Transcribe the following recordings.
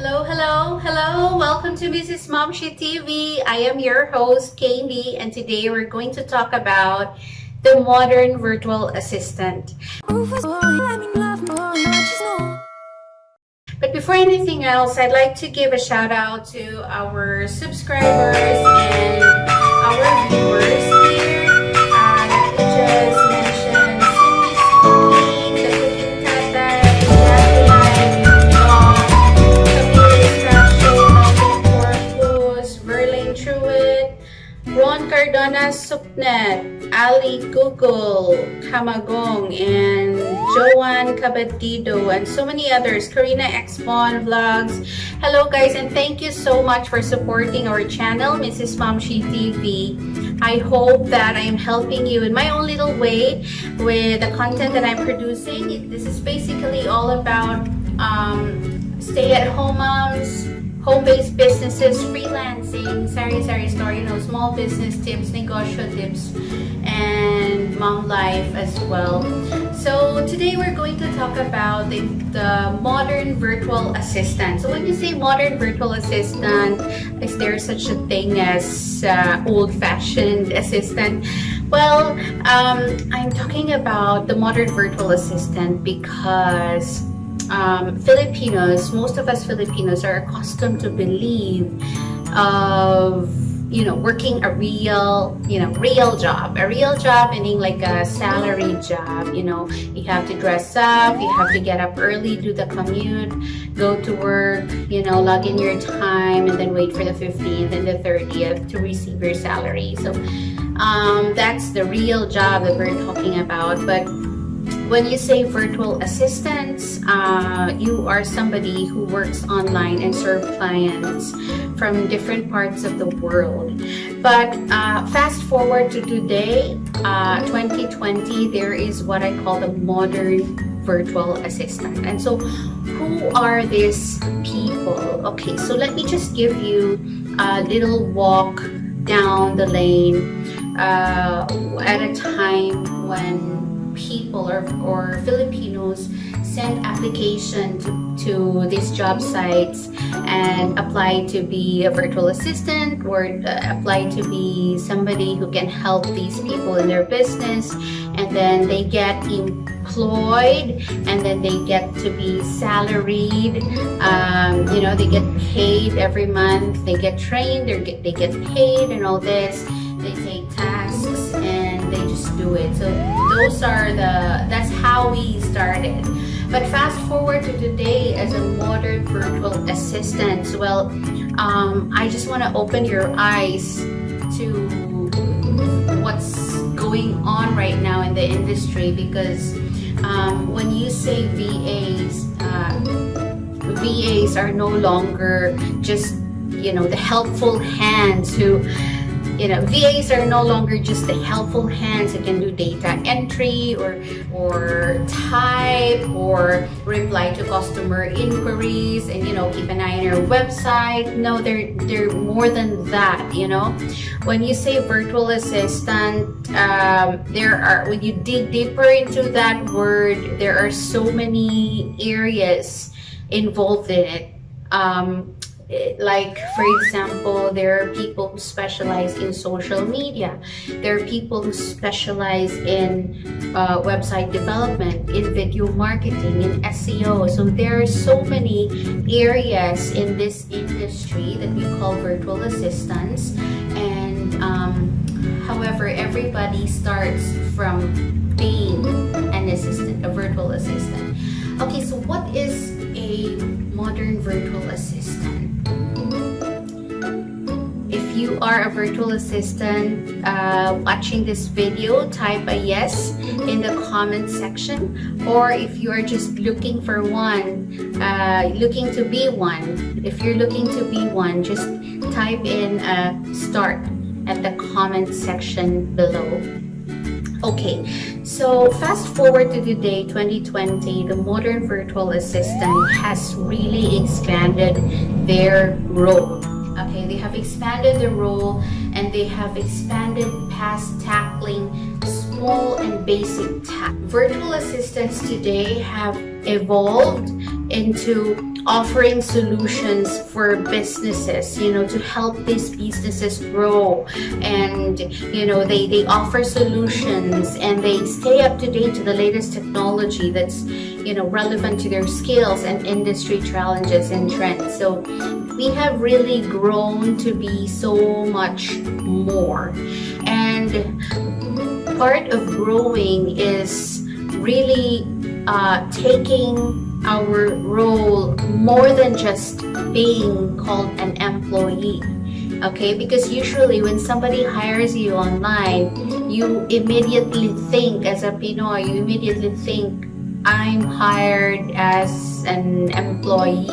Hello, hello, hello. Welcome to Mrs. Momshi TV. I am your host, Candy, and today we're going to talk about the modern virtual assistant. But before anything else, I'd like to give a shout out to our subscribers and our viewers here. Let me just mention Cindy Sweet, The Cooking Tatay, Jacqueline, Camille Estracio, Melvin Corpus, Verlaine Truitt, Ron Cardona Suknet, Ali Google, Kamagong, and Joanne Cabatido, and so many others, Karina Expon Vlogs. Hello guys, and thank you so much for supporting our channel, Mrs. Momshi TV. I hope that I am helping you in my own little way with the content that I'm producing. This is basically all about stay-at-home moms, home-based businesses, freelancing, sari-sari store, small business tips, negosyo tips, and mom life as well. So today we're going to talk about the modern virtual assistant. So when you say modern virtual assistant, is there such a thing as old-fashioned assistant? Well, I'm talking about the modern virtual assistant because Filipinos, most of us Filipinos are accustomed to believe of working a real job, meaning like a salary job. You have to dress up, you have to get up early, do the commute, go to work, log in your time, and then wait for the 15th and the 30th to receive your salary. So that's the real job that we're talking about. But when you say virtual assistants, you are somebody who works online and serve clients from different parts of the world. But fast forward to today, 2020, there is what I call the modern virtual assistant. And so who are these people? Okay, so let me just give you a little walk down the lane at a time when people or Filipinos send application to these job sites and apply to be a virtual assistant or apply to be somebody who can help these people in their business, and then they get employed, and then they get to be salaried. They get paid every month, they get trained, they get paid and all this. They take tasks and they just do it. So that's how we started. But fast forward to today as a modern virtual assistant. Well, I just want to open your eyes to what's going on right now in the industry, because when you say VAs are no longer just the helpful hands who VAs are no longer just the helpful hands who can do data entry or type or reply to customer inquiries and keep an eye on your website. No, they're more than that. When you say virtual assistant, when you dig deeper into that word, there are so many areas involved in it. Like, for example, there are people who specialize in social media. There are people who specialize in website development, in video marketing, in SEO. So there are so many areas in this industry that we call virtual assistants. And however, everybody starts from being an assistant, a virtual assistant. Okay, so what is a modern virtual assistant? If you are a virtual assistant watching this video, type a yes in the comment section. Or if you are just looking for one, looking to be one, if you're looking to be one, just type in start at the comment section below. Okay, so fast forward to today, 2020, the modern virtual assistant has really expanded their role. Okay, they have expanded the role and they have expanded past tackling small and basic tasks. Virtual assistants today have evolved into offering solutions for businesses, to help these businesses grow. And they offer solutions, and they stay up to date to the latest technology that's relevant to their skills and industry challenges and trends. So we have really grown to be so much more. And part of growing is really taking our role more than just being called an employee. Okay, because usually when somebody hires you online, you immediately think, as a Pinoy, you immediately think, I'm hired as an employee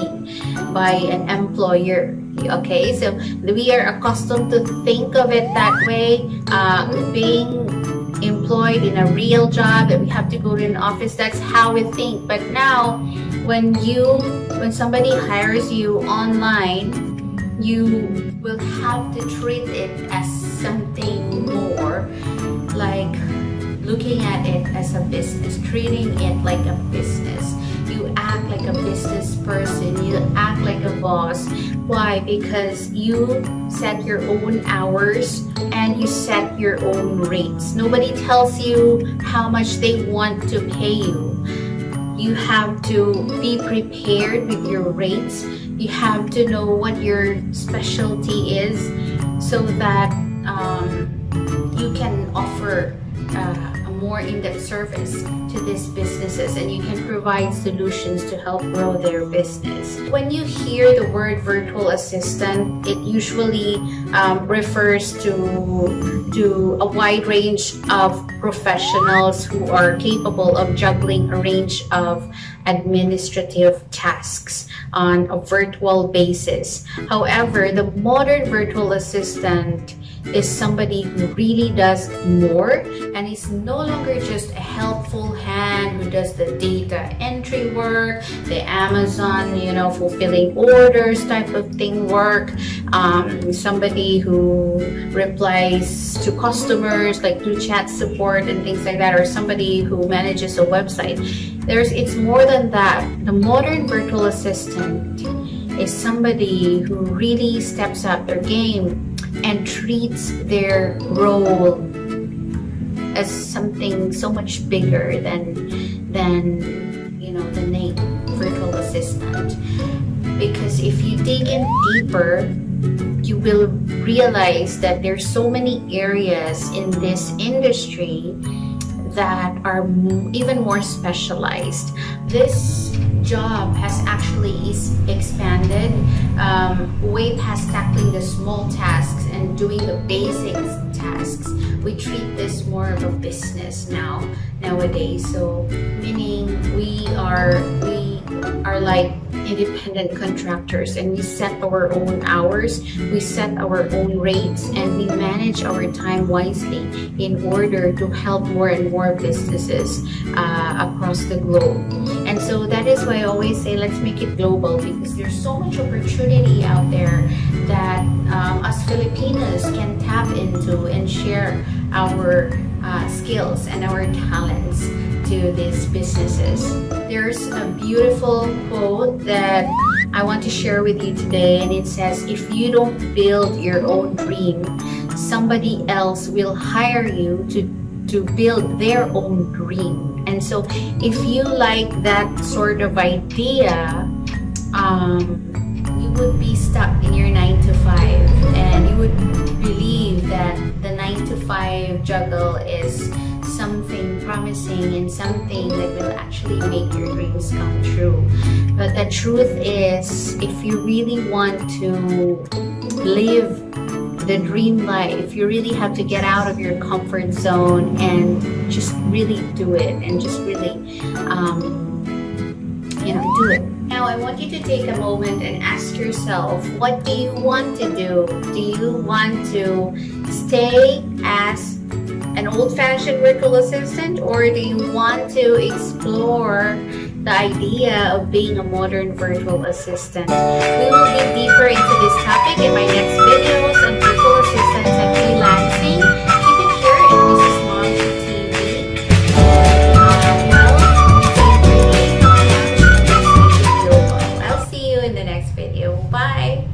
by an employer. Okay, so we are accustomed to think of it that way, being employed in a real job, that we have to go to an office. That's how we think. But now when somebody hires you online, you will have to treat it as something more, like looking at it as a business, treating it like a business. You act like a business person, you act like a boss. Why? Because you set your own hours and you set your own rates. Nobody tells you how much they want to pay you. You have to be prepared with your rates. You have to know what your specialty is, so that you can offer a more in-depth service to these businesses, and you can provide solutions to help grow their business. When you hear the word virtual assistant, it usually refers to a wide range of professionals who are capable of juggling a range of administrative tasks on a virtual basis. However, the modern virtual assistant is somebody who really does more, and is no longer just a helpful hand who does the data entry work, the Amazon, fulfilling orders type of thing work, somebody who replies to customers like through chat support and things like that, or somebody who manages a website. It's more than that. The modern virtual assistant is somebody who really steps up their game and treats their role as something so much bigger than the name virtual assistant. Because if you dig in deeper, you will realize that there's so many areas in this industry that are even more specialized. This job has actually expanded way past tackling the small tasks and doing the basic tasks. We treat this more of a business nowadays. So meaning we are like independent contractors, and we set our own hours, we set our own rates, and we manage our time wisely in order to help more and more businesses across the globe. And so that is why I always say, let's make it global, because there's so much opportunity out there that us Filipinos can tap into and share our skills and our talents to these businesses. There's a beautiful quote that I want to share with you today, and it says, if you don't build your own dream, somebody else will hire you to build their own dream. And so if you like that sort of idea, you would be stuck in your 9 to 5, and you would believe that the 9 to 5 juggle is something promising and something that will actually make your dreams come true. But the truth is, if you really want to live the dream life, you really have to get out of your comfort zone and just really do it, and just really do it. Now I want you to take a moment and ask yourself, what do you want to do? Do you want to stay as an old-fashioned virtual assistant, or do you want to explore the idea of being a modern virtual assistant? We will dig deeper into this topic in my next videos on virtual assistants and freelancing. Keep it here in Mrs. Mom TV. Well, thank you very much. in the next video. Bye!